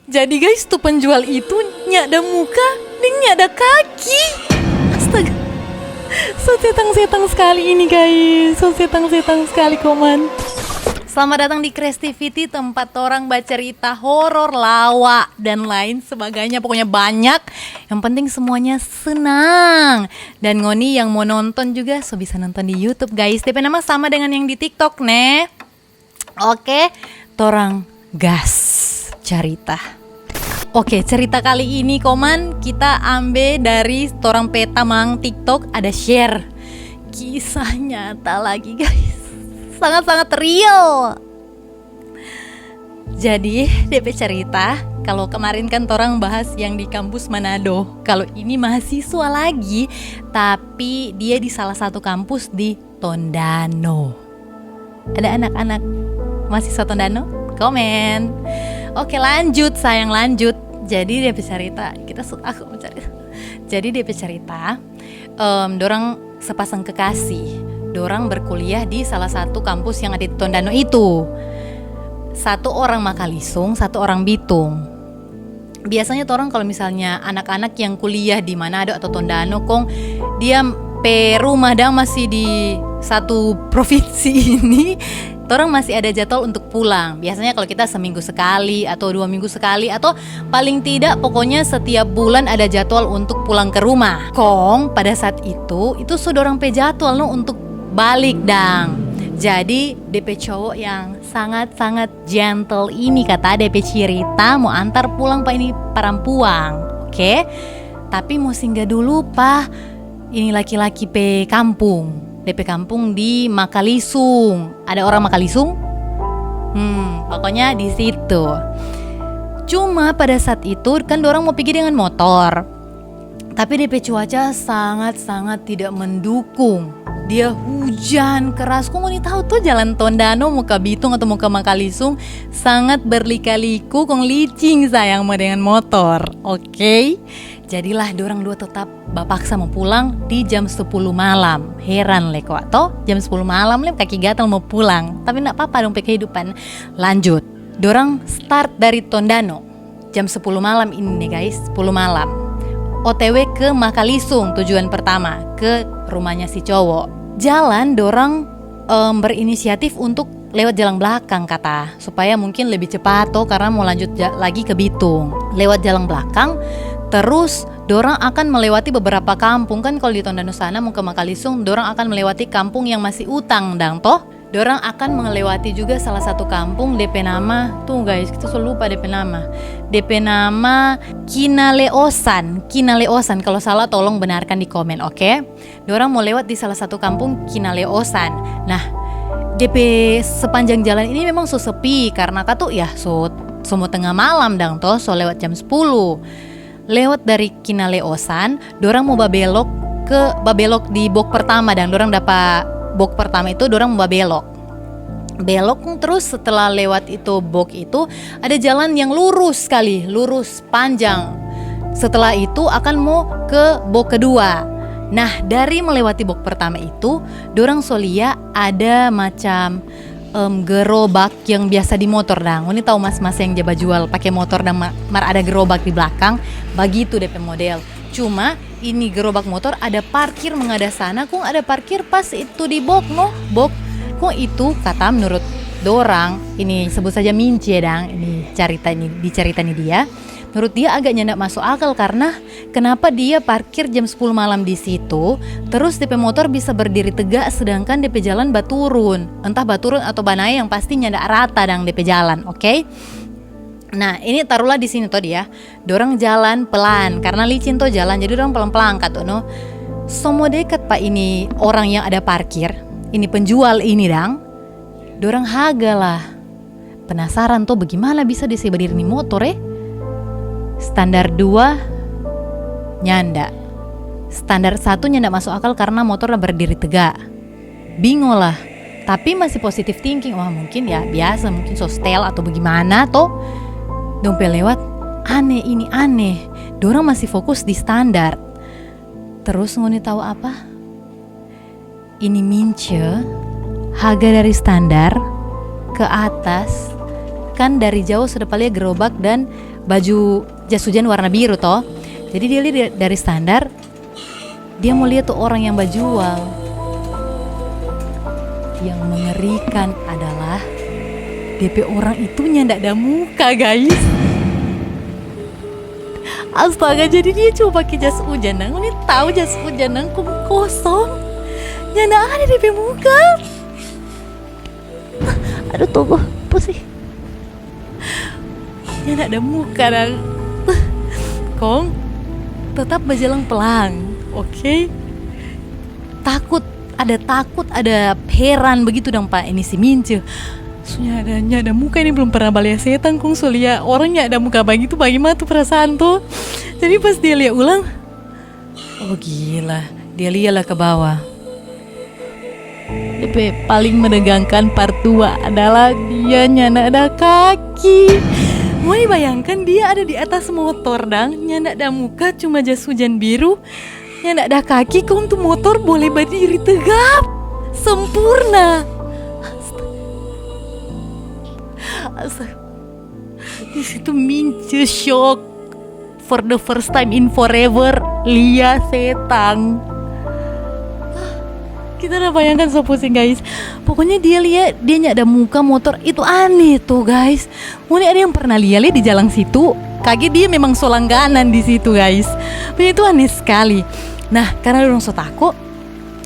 Jadi guys, tuh penjual itu nyak ada muka dan nyak ada kaki. Astaga, so setang-setang sekali ini guys, so setang-setang sekali koman. Selamat datang di Creativity, tempat orang baca cerita horor, lawak, dan lain sebagainya. Pokoknya banyak. Yang penting semuanya senang. Dan ngoni yang mau nonton juga so bisa nonton di YouTube guys. DP nama sama dengan yang di TikTok nih. Oke, torang gas cerita. Oke, cerita kali ini koman kita ambil dari torang peta mang TikTok, ada share kisah nyata lagi guys. Sangat-sangat real. Jadi DP cerita, kalau kemarin kan torang bahas yang di kampus Manado. Kalau ini mahasiswa lagi, tapi dia di salah satu kampus di Tondano. Ada anak-anak mahasiswa Tondano? Komen. Oke, lanjut sayang, lanjut. Jadi DP cerita, aku mencari. Jadi DP cerita, dorang sepasang kekasih. Dorang berkuliah di salah satu kampus yang ada di Tondano itu. Satu orang Makalisung, satu orang Bitung. Biasanya orang kalau misalnya anak-anak yang kuliah di Manado atau Tondano, kong dia rumah dan masih di satu provinsi ini, orang masih ada jadwal untuk pulang. Biasanya kalau kita seminggu sekali atau 2 minggu sekali, atau paling tidak pokoknya setiap bulan ada jadwal untuk pulang ke rumah. Kong pada saat itu sudah orang pe jadwal no untuk balik dang. Jadi DP cowok yang sangat-sangat gentle ini kata DP cerita mau antar pulang pak ini parampuang. Oke? Tapi mau singgah dulu pak. Ini laki-laki pe kampung. DP kampung di Makalisung. Ada orang Makalisung? Pokoknya di situ. Cuma pada saat itu kan dorang mau pergi dengan motor. Tapi DP cuaca sangat-sangat tidak mendukung. Dia hujan keras. Kok mau tahu tuh jalan Tondano mau ke Bitung atau mau ke Makalisung sangat berlika-liku, kong licin sayang mau dengan motor. Oke? Jadilah dorang dua tetap bapaksa mau pulang di jam 10 malam. Heran leko atau jam 10 malam kaki gatal mau pulang. Tapi enggak apa-apa dong kehidupan. Lanjut. Dorang start dari Tondano jam 10 malam ini nih guys, 10 malam. OTW ke Makalisung tujuan pertama, ke rumahnya si cowok. Jalan dorang berinisiatif untuk lewat jalan belakang kata, supaya mungkin lebih cepat toh karena mau lanjut lagi ke Bitung. Lewat jalan belakang. Terus dorang akan melewati beberapa kampung. Kan kalau di Tondano sana mau ke Makalisung, dorang akan melewati kampung yang masih utang dang toh. Dorang akan melewati juga salah satu kampung DP nama, tuh guys kita selalu lupa DP nama. DP nama Kinaleosan. Kalau salah tolong benarkan di komen, oke? Dorang mau lewat di salah satu kampung Kinaleosan. Nah, DP sepanjang jalan ini memang so sepi karena katu ya semua tengah malam dang toh, so lewat jam 10. Lewat dari Kinaleosan, dorang mau babelok di bok pertama dan dorang dapat bok pertama itu dorang mau babelok. Belok terus setelah lewat itu bok itu ada jalan yang lurus sekali, lurus panjang. Setelah itu akan mau ke bok kedua. Nah, dari melewati bok pertama itu, dorang solia ada macam gerobak yang biasa di motor dang. Ini tahu mas-mas yang jaba jual pakai motor dan mar ada gerobak di belakang, begitu DP model. Cuma ini gerobak motor ada parkir menghadap sana, kung ada parkir pas itu di bok kung itu kata menurut dorang, ini sebut saja Mince dang, ini cerita ini dia. Menurut dia agak nyendak masuk akal karena kenapa dia parkir jam 10 malam di situ, terus DP motor bisa berdiri tegak sedangkan DP jalan baturun. Entah baturun atau banai yang pasti nyendak rata dang DP jalan, oke? Nah, ini taruhlah di sini toh dia. Dorang jalan pelan karena licin toh jalan, jadi dorang pelan-pelan kata no. Somo dekat pak ini orang yang ada parkir, ini penjual ini dang. Dorang haga lah. Penasaran toh bagaimana bisa dia berdiri di motor Standar 2 nyanda. Standar 1 nyanda masuk akal karena motornya berdiri tegak. Bingung lah. Tapi masih positif thinking. Wah mungkin ya biasa, mungkin sostel atau bagaimana toh. Dompet lewat. Aneh. Dorang masih fokus di standar. Terus ngoni tahu apa? Ini Mince harga dari standar ke atas. Kan dari jauh sudah paling gerobak dan baju jas hujan warna biru toh. Jadi dia lihat dari standar, dia mau lihat tuh orang yang berjual. Yang mengerikan adalah DP orang itu ndak ada muka guys. Astaga, jadi dia cuma pakai jas hujan. Nang ini tahu jas hujan nang kosong. Ndak ada DP muka. Aduh tunggu, pusing. Ndak ada muka nang. Kong tetap berjalan pelan, oke? Takut, ada heran begitu dong Pak. Ini si Mince. Soalnya ada muka ini belum pernah balik setan kong soalnya orangnya ada muka begitu bagaimana tuh perasaan tuh. Jadi pas dia lihat ulang, oh gila, dia lihatlah ke bawah. DP paling menegangkan part 2 adalah dia nyana ada kaki. Mau bayangkan dia ada di atas motor dang, nyana ada muka cuma jas hujan biru, nyana ada kaki, kau tuh motor boleh berdiri tegap, sempurna. Astaga. Di situ Mince shock for the first time in forever lihat setan. Kita udah bayangkan so pusing guys. Pokoknya dia lihat dia nggak ada muka motor itu aneh tuh guys. Mungkin ada yang pernah lihat di jalan situ. Kaget dia memang solangganan di situ guys. Punya itu aneh sekali. Nah karena dorong so takut,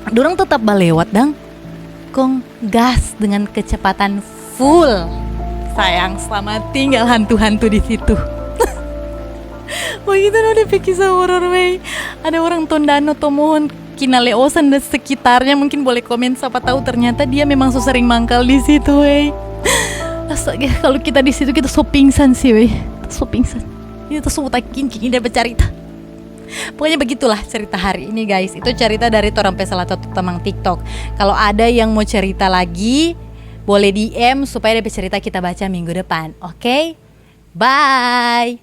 dorong tetap balewat dang. Kong gas dengan kecepatan full. Sayang selamat tinggal hantu-hantu di situ. Begitu udah pikir horror way. Ada orang Tondano Tomohon Kinaleosan dan sekitarnya mungkin boleh komen siapa tahu ternyata dia memang so sering mangkal di situ wey. Astaga kalau kita di situ kita so pingsan sih wey. So pingsan. Ini tuh so utakin kini dia bercerita. Pokoknya begitulah cerita hari ini guys. Itu cerita dari Torang Pesala Temang TikTok. Kalau ada yang mau cerita lagi boleh DM supaya dia cerita kita baca minggu depan. Oke? Bye.